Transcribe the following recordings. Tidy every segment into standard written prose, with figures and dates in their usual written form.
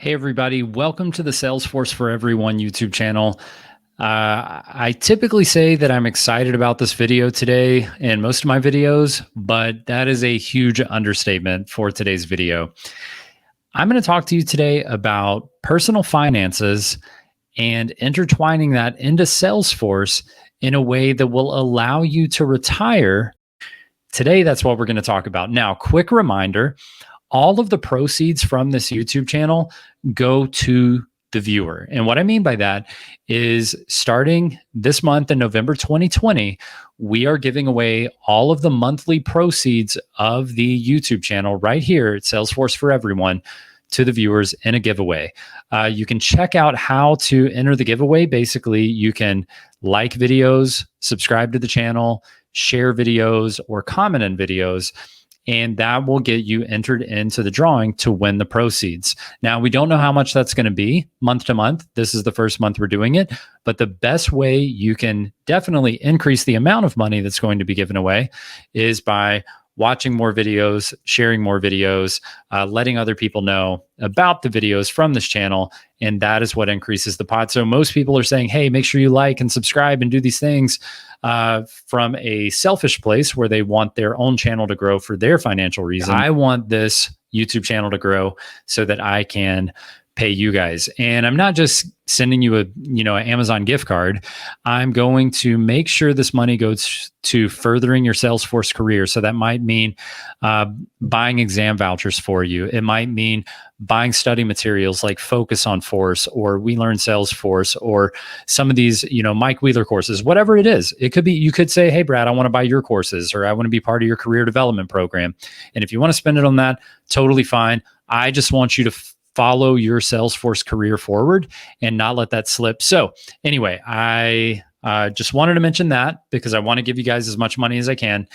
Hey, everybody. Welcome to the Salesforce for Everyone YouTube channel. I typically say that I'm excited about this video today in most of my videos, but that is a huge understatement for today's video. I'm going to talk to you today about personal finances and intertwining that into Salesforce in a way that will allow you to retire. Today, that's what we're going to talk about. Now, quick reminder, all of the proceeds from this YouTube channel go to the viewer. And what I mean by that is starting this month in November 2020, we are giving away all of the monthly proceeds of the YouTube channel right here at Salesforce for Everyone to the viewers in a giveaway. You can check out how to enter the giveaway. Basically, you can like videos, subscribe to the channel, share videos, or comment on videos, and that will get you entered into the drawing to win the proceeds. Now, we don't know how much that's going to be month to month. This is the first month we're doing it, but the best way you can definitely increase the amount of money that's going to be given away is by watching more videos, sharing more videos, letting other people know about the videos from this channel, and that is what increases the pot. So most people are saying, hey, make sure you like and subscribe and do these things from a selfish place where they want their own channel to grow for their financial reason. I want this YouTube channel to grow so that I can pay you guys. And I'm not just sending you an Amazon gift card. I'm going to make sure this money goes to furthering your Salesforce career. So that might mean buying exam vouchers for you. It might mean buying study materials like Focus on Force or We Learn Salesforce or some of these, Mike Wheeler courses, whatever it is. It could be, you could say, hey, Brad, I want to buy your courses, or I want to be part of your career development program. And if you want to spend it on that, totally fine. I just want you to follow your Salesforce career forward and not let that slip. So anyway, I just wanted to mention that because I want to give you guys as much money as I can.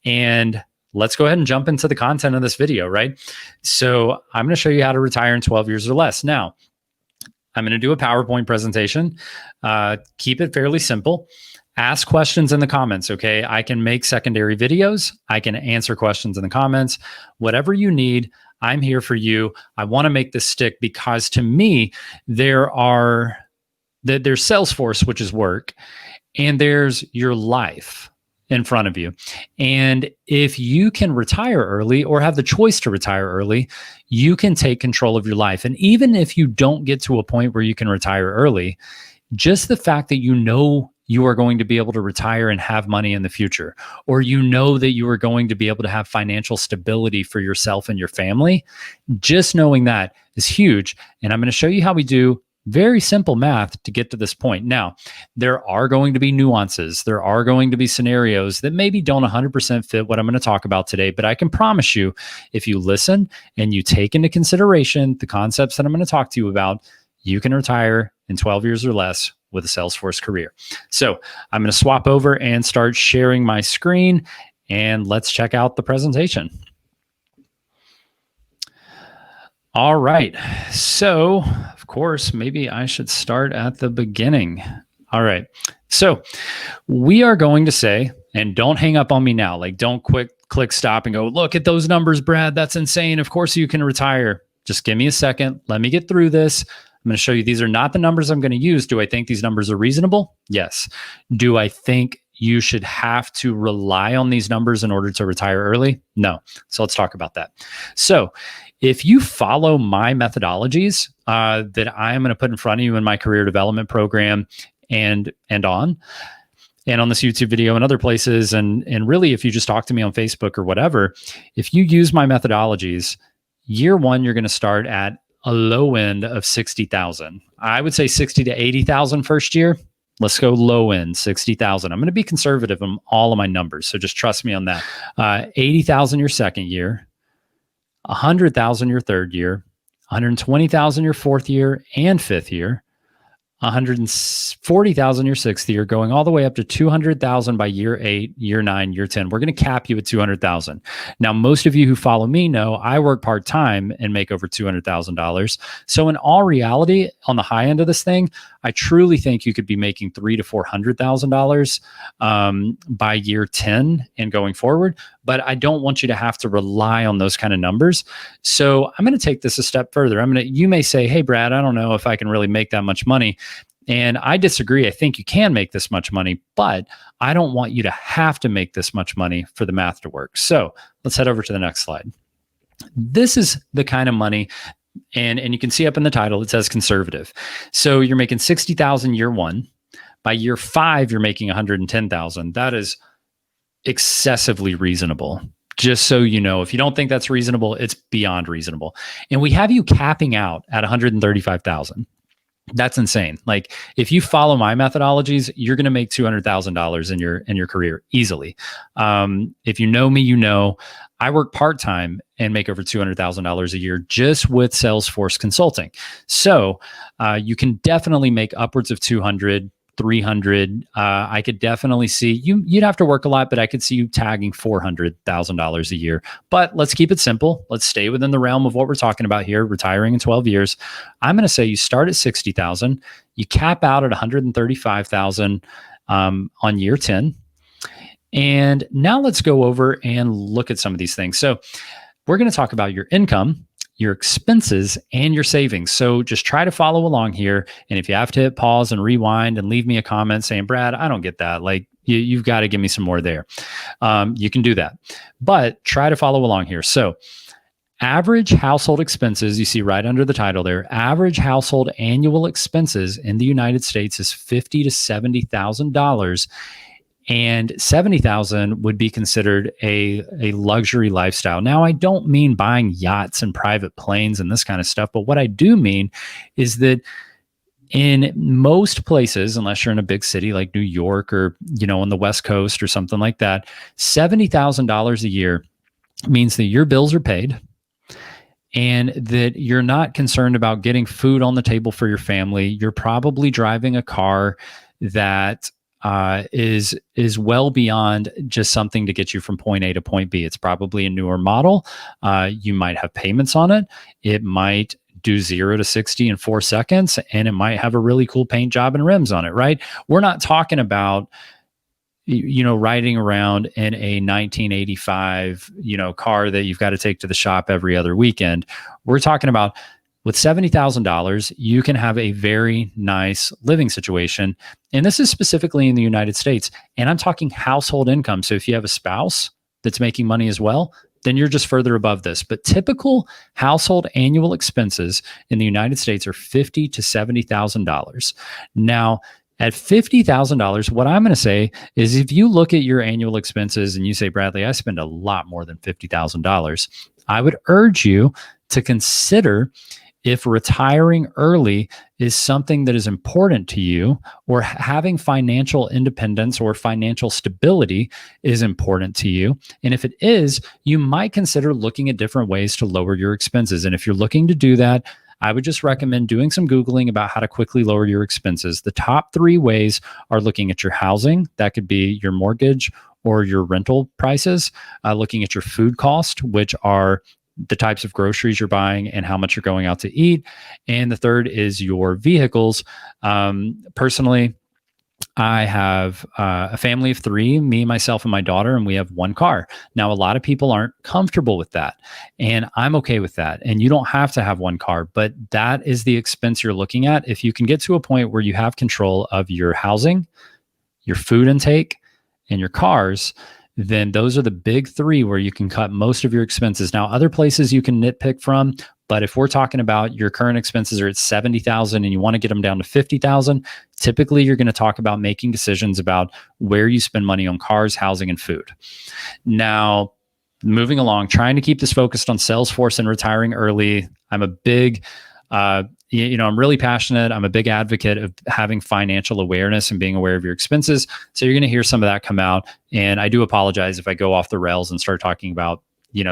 And let's go ahead and jump into the content of this video, right? So I'm going to show you how to retire in 12 years or less. Now, I'm going to do a PowerPoint presentation. Keep it fairly simple. Ask questions in the comments, okay? I can make secondary videos. I can answer questions in the comments. Whatever you need, I'm here for you. I want to make this stick because to me, there's Salesforce, which is work, and there's your life in front of you. And if you can retire early or have the choice to retire early, you can take control of your life. And even if you don't get to a point where you can retire early, just the fact that you are going to be able to retire and have money in the future, or that you are going to be able to have financial stability for yourself and your family, just knowing that is huge. And I'm going to show you how we do very simple math to get to this point. Now, there are going to be nuances. There are going to be scenarios that maybe don't 100% fit what I'm going to talk about today, but I can promise you, if you listen and you take into consideration the concepts that I'm going to talk to you about, you can retire in 12 years or less with a Salesforce career. So I'm going to swap over and start sharing my screen, and let's check out the presentation. All right. So, of course, maybe I should start at the beginning. All right. So we are going to say, and don't hang up on me now, like don't click stop and go, look at those numbers, Brad. That's insane. Of course you can retire. Just give me a second. Let me get through this. I'm going to show you these are not the numbers I'm going to use. Do I think these numbers are reasonable? Yes. Do I think you should have to rely on these numbers in order to retire early? No. So let's talk about that. So if you follow my methodologies that I am going to put in front of you in my career development program and on this YouTube video and other places, and really if you just talk to me on Facebook or whatever, if you use my methodologies, year one, you're going to start at a low end of 60,000. I would say 60 to 80,000 first year. Let's go low end, 60,000. I'm going to be conservative on all of my numbers, so just trust me on that. 80,000 your second year, 100,000 your third year, 120,000 your fourth year and fifth year, 140,000 your sixth year, going all the way up to 200,000 by year 8, year 9, year 10. We're going to cap you at 200,000. Now, most of you who follow me know I work part-time and make over $200,000. So in all reality, on the high end of this thing, I truly think you could be making $300,000 to $400,000 by year 10 and going forward. But I don't want you to have to rely on those kind of numbers. So I'm going to take this a step further. You may say, hey, Brad, I don't know if I can really make that much money. And I disagree. I think you can make this much money, but I don't want you to have to make this much money for the math to work. So let's head over to the next slide. This is the kind of money, and you can see up in the title, it says conservative. So you're making 60,000 year 1. By year 5, you're making 110,000. That is excessively reasonable. Just so you know, if you don't think that's reasonable, it's beyond reasonable. And we have you capping out at 135,000. That's insane. Like, if you follow my methodologies, you're going to make $200,000 in your career easily. If you know me, you know I work part-time and make over $200,000 a year just with Salesforce consulting. So you can definitely make upwards of 200, 300. I could definitely see you'd have to work a lot, but I could see you tagging $400,000 a year. But let's keep it simple. Let's stay within the realm of what we're talking about here, retiring in 12 years. I'm going to say you start at 60,000, you cap out at 135,000 on year 10. And now let's go over and look at some of these things. So we're going to talk about your income, your expenses, and your savings. So just try to follow along here. And if you have to hit pause and rewind and leave me a comment saying, Brad, I don't get that. Like, you've got to give me some more there. You can do that, but try to follow along here. So average household expenses, you see right under the title there, average household annual expenses in the United States is $50,000 to $70,000. And 70,000 would be considered a luxury lifestyle. Now, I don't mean buying yachts and private planes and this kind of stuff, but what I do mean is that in most places, unless you're in a big city like New York or, on the West Coast or something like that, $70,000 a year means that your bills are paid and that you're not concerned about getting food on the table for your family. You're probably driving a car that is well beyond just something to get you from point A to point B. It's probably a newer model. You might have payments on it. It might do 0 to 60 in 4 seconds, and it might have a really cool paint job and rims on it, right? We're not talking about, riding around in a 1985, car that you've got to take to the shop every other weekend. We're talking about with $70,000, you can have a very nice living situation. And this is specifically in the United States. And I'm talking household income. So if you have a spouse that's making money as well, then you're just further above this. But typical household annual expenses in the United States are $50,000 to $70,000. Now, at $50,000, what I'm going to say is if you look at your annual expenses and you say, Bradley, I spend a lot more than $50,000, I would urge you to consider if retiring early is something that is important to you, or having financial independence or financial stability is important to you. And if it is, you might consider looking at different ways to lower your expenses. And if you're looking to do that, I would just recommend doing some Googling about how to quickly lower your expenses. The top 3 ways are looking at your housing. That could be your mortgage or your rental prices, looking at your food cost, which are the types of groceries you're buying and how much you're going out to eat. And the third is your vehicles. Personally, I have a family of 3, me, myself, and my daughter, and we have 1 car. Now, a lot of people aren't comfortable with that, and I'm okay with that. And you don't have to have 1 car, but that is the expense you're looking at. If you can get to a point where you have control of your housing, your food intake, and your cars, then those are the big 3 where you can cut most of your expenses. Now, other places you can nitpick from, but if we're talking about your current expenses are at 70,000 and you want to get them down to 50,000, typically you're going to talk about making decisions about where you spend money on cars, housing, and food. Now, moving along, trying to keep this focused on Salesforce and retiring early. I'm a big I'm really passionate. I'm a big advocate of having financial awareness and being aware of your expenses. So you're going to hear some of that come out. And I do apologize if I go off the rails and start talking about,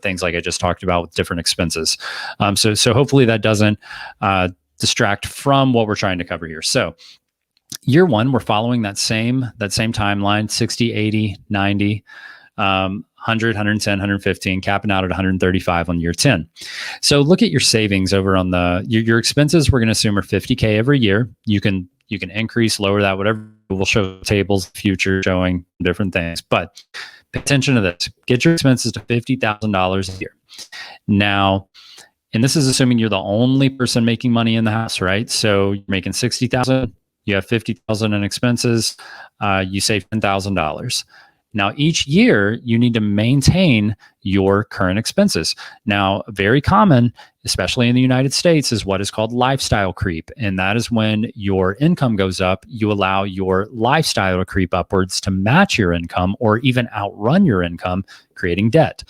things like I just talked about with different expenses. So hopefully that doesn't distract from what we're trying to cover here. So year one, we're following that same timeline, 60, 80, 90, 100, 110, 115, capping out at 135 on year 10. So look at your savings over on your expenses. We're going to assume are 50K every year. You can increase, lower that, whatever. We'll show tables future showing different things, but pay attention to this. Get your expenses to $50,000 a year. Now, and this is assuming you're the only person making money in the house, right? So you're making $60,000, you have $50,000 in expenses, you save $10,000. Now, each year, you need to maintain your current expenses. Now, very common, especially in the United States, is what is called lifestyle creep. And that is when your income goes up, you allow your lifestyle to creep upwards to match your income or even outrun your income, creating debt.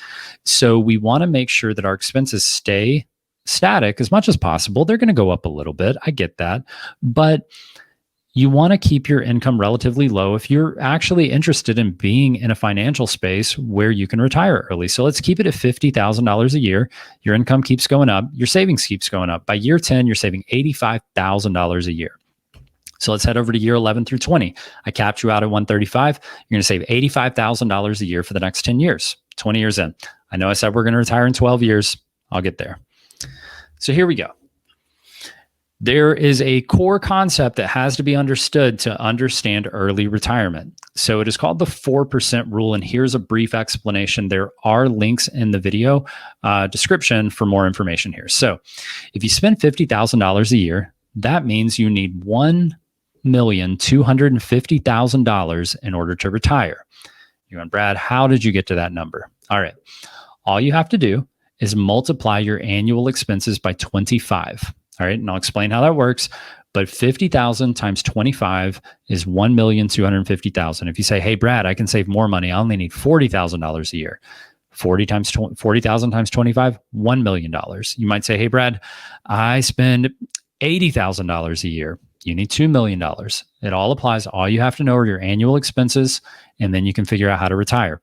So we want to make sure that our expenses stay static as much as possible. They're going to go up a little bit. I get that. But you want to keep your income relatively low if you're actually interested in being in a financial space where you can retire early. So let's keep it at $50,000 a year. Your income keeps going up. Your savings keeps going up. By year 10, you're saving $85,000 a year. So let's head over to year 11 through 20. I capped you out at 135. You're going to save $85,000 a year for the next 10 years, 20 years in. I know I said we're going to retire in 12 years. I'll get there. So here we go. There is a core concept that has to be understood to understand early retirement. So it is called the 4% rule. And here's a brief explanation. There are links in the video description for more information here. So if you spend $50,000 a year, that means you need $1,250,000 in order to retire. You're going, Brad, how did you get to that number? All right. All you have to do is multiply your annual expenses by 25. All right, and I'll explain how that works. But 50,000 times 25 is 1,250,000. If you say, hey, Brad, I can save more money. I only need $40,000 a year. 40,000 times 25, $1 million. You might say, hey, Brad, I spend $80,000 a year. You need $2 million. It all applies. All you have to know are your annual expenses, and then you can figure out how to retire.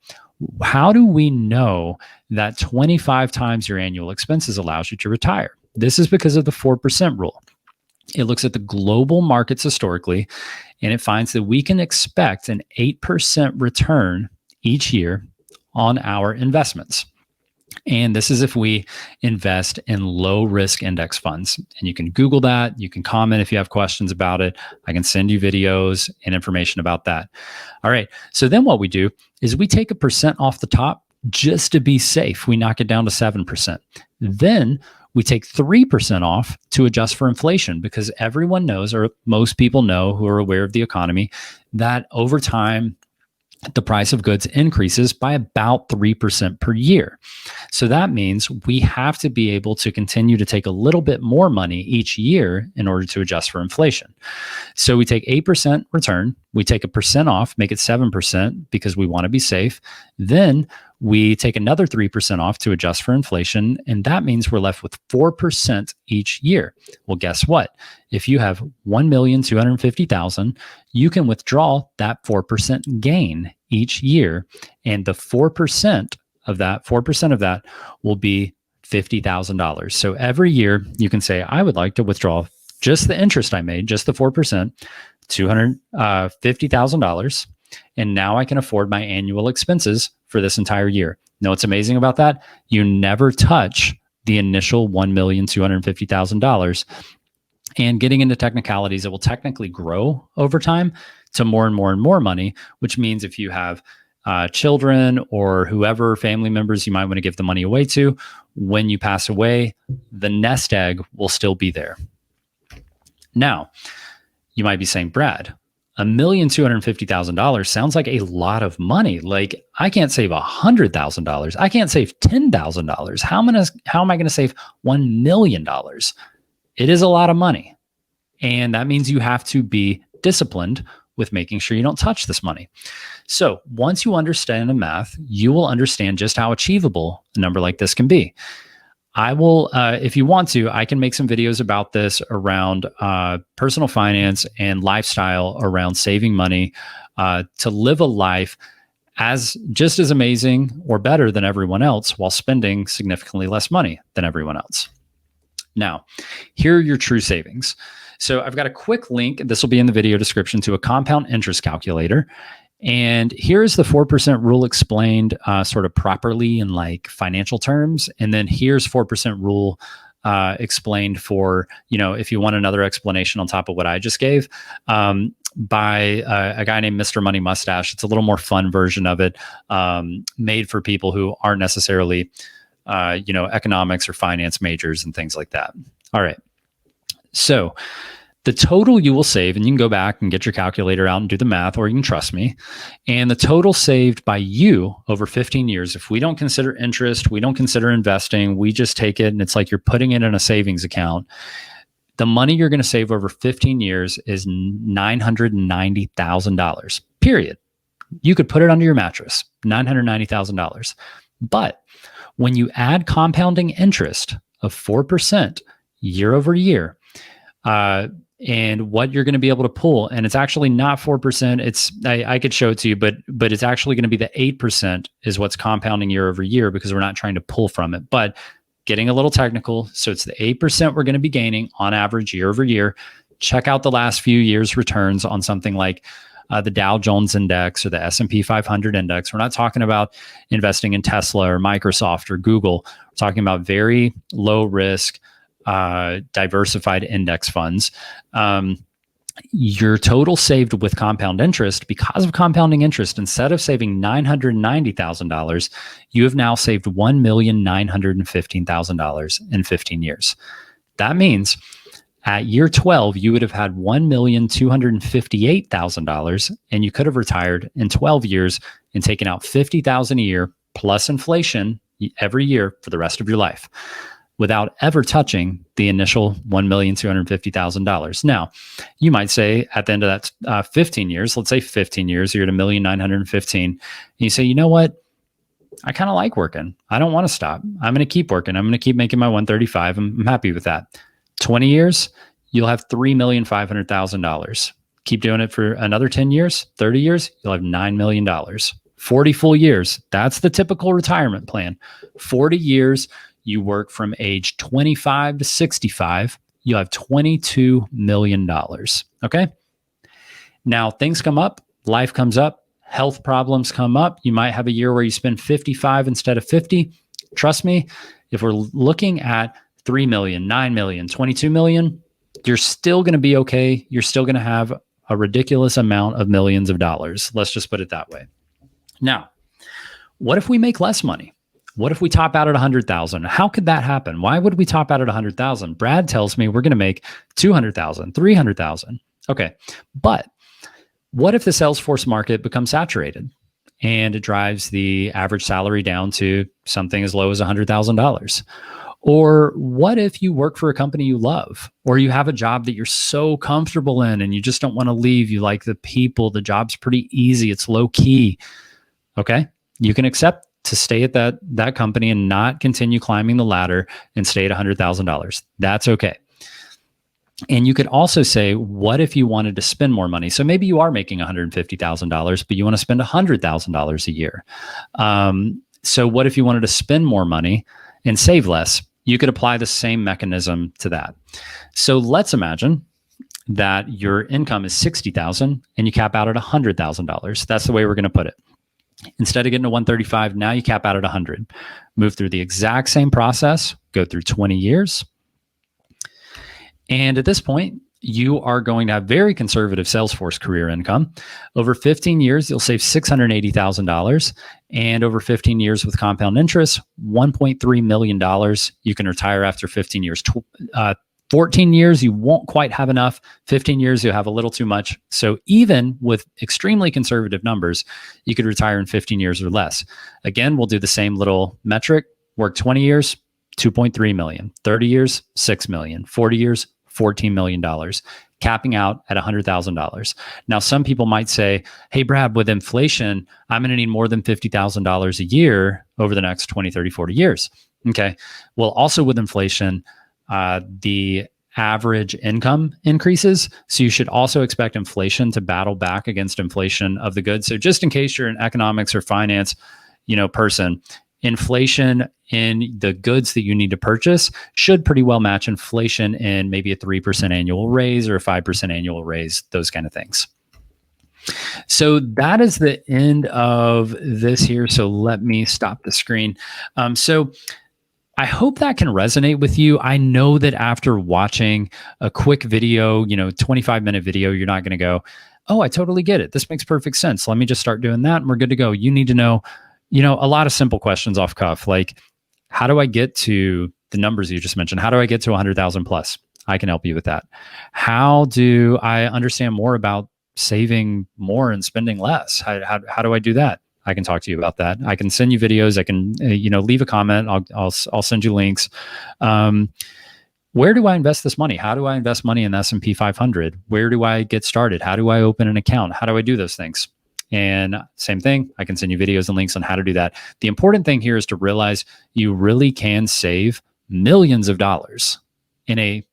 How do we know that 25 times your annual expenses allows you to retire? This is because of the 4% rule. It looks at the global markets historically, and it finds that we can expect an 8% return each year on our investments. And this is if we invest in low risk index funds. And you can Google that. You can comment if you have questions about it. I can send you videos and information about that. All right. So then what we do is we take 1% off the top just to be safe. We knock it down to 7%. Then we take 3% off to adjust for inflation, because everyone knows, or most people know who are aware of the economy, that over time, the price of goods increases by about 3% per year. So that means we have to be able to continue to take a little bit more money each year in order to adjust for inflation. So we take 8% return, we take 1% off, make it 7% because we want to be safe. Then we take another 3% off to adjust for inflation, and that means we're left with 4% each year. Well, guess what? If you have $1,250,000, you can withdraw that 4% gain each year, and the 4% of that will be $50,000. So every year you can say, I would like to withdraw just the interest I made, just the 4%, $250,000. And now I can afford my annual expenses for this entire year. Know what's amazing about that? You never touch the initial $1,250,000. And getting into technicalities, it will technically grow over time to more and more and more money, which means if you have children or whoever family members you might want to give the money away to, when you pass away, the nest egg will still be there. Now, you might be saying, Brad, $1,250,000 sounds like a lot of money. Like, I can't save $100,000. I can't save $10,000. How am I going to save $1 million? It is a lot of money. And that means you have to be disciplined with making sure you don't touch this money. So once you understand the math, you will understand just how achievable a number like this can be. I will, if you want to, I can make some videos about this around personal finance and lifestyle, around saving money to live a life just as amazing or better than everyone else while spending significantly less money than everyone else. Now, here are your true savings. So I've got a quick link. This will be in the video description to a compound interest calculator. And here's the 4% rule explained sort of properly in like financial terms. And then here's 4% rule explained for, if you want another explanation on top of what I just gave, by a guy named Mr. Money Mustache. It's a little more fun version of it, made for people who aren't necessarily, economics or finance majors and things like that. All right. So the total you will save, and you can go back and get your calculator out and do the math, or you can trust me. And the total saved by you over 15 years, if we don't consider interest, we don't consider investing, we just take it and it's like you're putting it in a savings account. The money you're going to save over 15 years is $990,000, period. You could put it under your mattress, $990,000. But when you add compounding interest of 4% year over year, and what you're going to be able to pull, and it's actually not 4%. I could show it to you, but it's actually going to be the 8% is what's compounding year over year, because we're not trying to pull from it. But getting a little technical, so it's the 8% we're going to be gaining on average year over year. Check out the last few years' returns on something like the Dow Jones Index or the S&P 500 Index. We're not talking about investing in Tesla or Microsoft or Google. We're talking about very low risk, diversified index funds. Your total saved with compound interest, because of compounding interest, instead of saving $990,000, you have now saved $1,915,000 in 15 years. That means at year 12, you would have had $1,258,000, and you could have retired in 12 years and taken out $50,000 a year plus inflation every year for the rest of your life, without ever touching the initial $1,250,000. Now, you might say at the end of that 15 years, let's say 15 years, you're at $1,915,000, and you say, you know what? I kind of like working. I don't want to stop. I'm going to keep working. I'm going to keep making my $135,000. I'm happy with that. 20 years, you'll have $3,500,000. Keep doing it for another 10 years, 30 years, you'll have $9 million. 40 full years, that's the typical retirement plan. 40 years, you work from age 25 to 65, you'll have $22 million. Okay? Now, things come up, life comes up, health problems come up. You might have a year where you spend 55 instead of 50. Trust me, if we're looking at 3 million, 9 million, 22 million, you're still going to be okay. You're still going to have a ridiculous amount of millions of dollars. Let's just put it that way. Now, what if we make less money? What if we top out at 100,000? How could that happen? Why would we top out at 100,000? Brad tells me we're going to make 200,000, 300,000. Okay. But what if the Salesforce market becomes saturated and it drives the average salary down to something as low as $100,000? Or what if you work for a company you love, or you have a job that you're so comfortable in and you just don't want to leave? You like the people, the job's pretty easy, it's low key. Okay. You can accept to stay at that company and not continue climbing the ladder and stay at $100,000. That's okay. And you could also say, what if you wanted to spend more money? So maybe you are making $150,000, but you want to spend $100,000 a year. So what if you wanted to spend more money and save less? You could apply the same mechanism to that. So let's imagine that your income is $60,000 and you cap out at $100,000. That's the way we're going to put it. Instead of getting to 135, now you cap out at 100. Move through the exact same process, go through 20 years. And at this point, you are going to have very conservative Salesforce career income. Over 15 years, you'll save $680,000. And over 15 years with compound interest, $1.3 million. You can retire after 15 years. 14 years, you won't quite have enough. 15 years, you'll have a little too much. So even with extremely conservative numbers, you could retire in 15 years or less. Again, we'll do the same little metric. Work 20 years, $2.3 million. 30 years, $6 million. 40 years, $14 million, capping out at $100,000. Now, some people might say, hey, Brad, with inflation, I'm going to need more than $50,000 a year over the next 20, 30, 40 years. Okay. Well, also with inflation, the average income increases. So you should also expect inflation to battle back against inflation of the goods. So just in case you're an economics or finance, person, inflation in the goods that you need to purchase should pretty well match inflation in maybe a 3% annual raise or a 5% annual raise, those kind of things. So that is the end of this here. So let me stop the screen. So I hope that can resonate with you. I know that after watching a quick video, 25-minute video, you're not going to go, oh, I totally get it. This makes perfect sense. Let me just start doing that and we're good to go. You need to know, a lot of simple questions off cuff, like how do I get to the numbers you just mentioned? How do I get to 100,000 plus? I can help you with that. How do I understand more about saving more and spending less? How do I do that? I can talk to you about that. I can send you videos. I can, leave a comment. I'll send you links. Where do I invest this money? How do I invest money in the S&P 500? Where do I get started? How do I open an account? How do I do those things? And same thing, I can send you videos and links on how to do that. The important thing here is to realize you really can save millions of dollars in a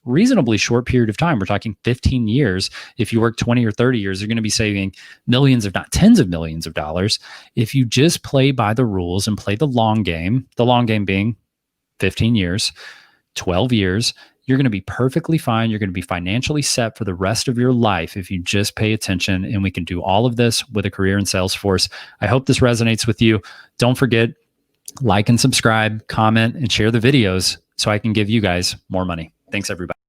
reasonably short period of time. We're talking 15 years. If you work 20 or 30 years, you're going to be saving millions, if not tens of millions of dollars. If you just play by the rules and play the long game being 15 years, 12 years, you're going to be perfectly fine. You're going to be financially set for the rest of your life if you just pay attention. And we can do all of this with a career in Salesforce. I hope this resonates with you. Don't forget, like and subscribe, comment, and share the videos so I can give you guys more money. Thanks, everybody.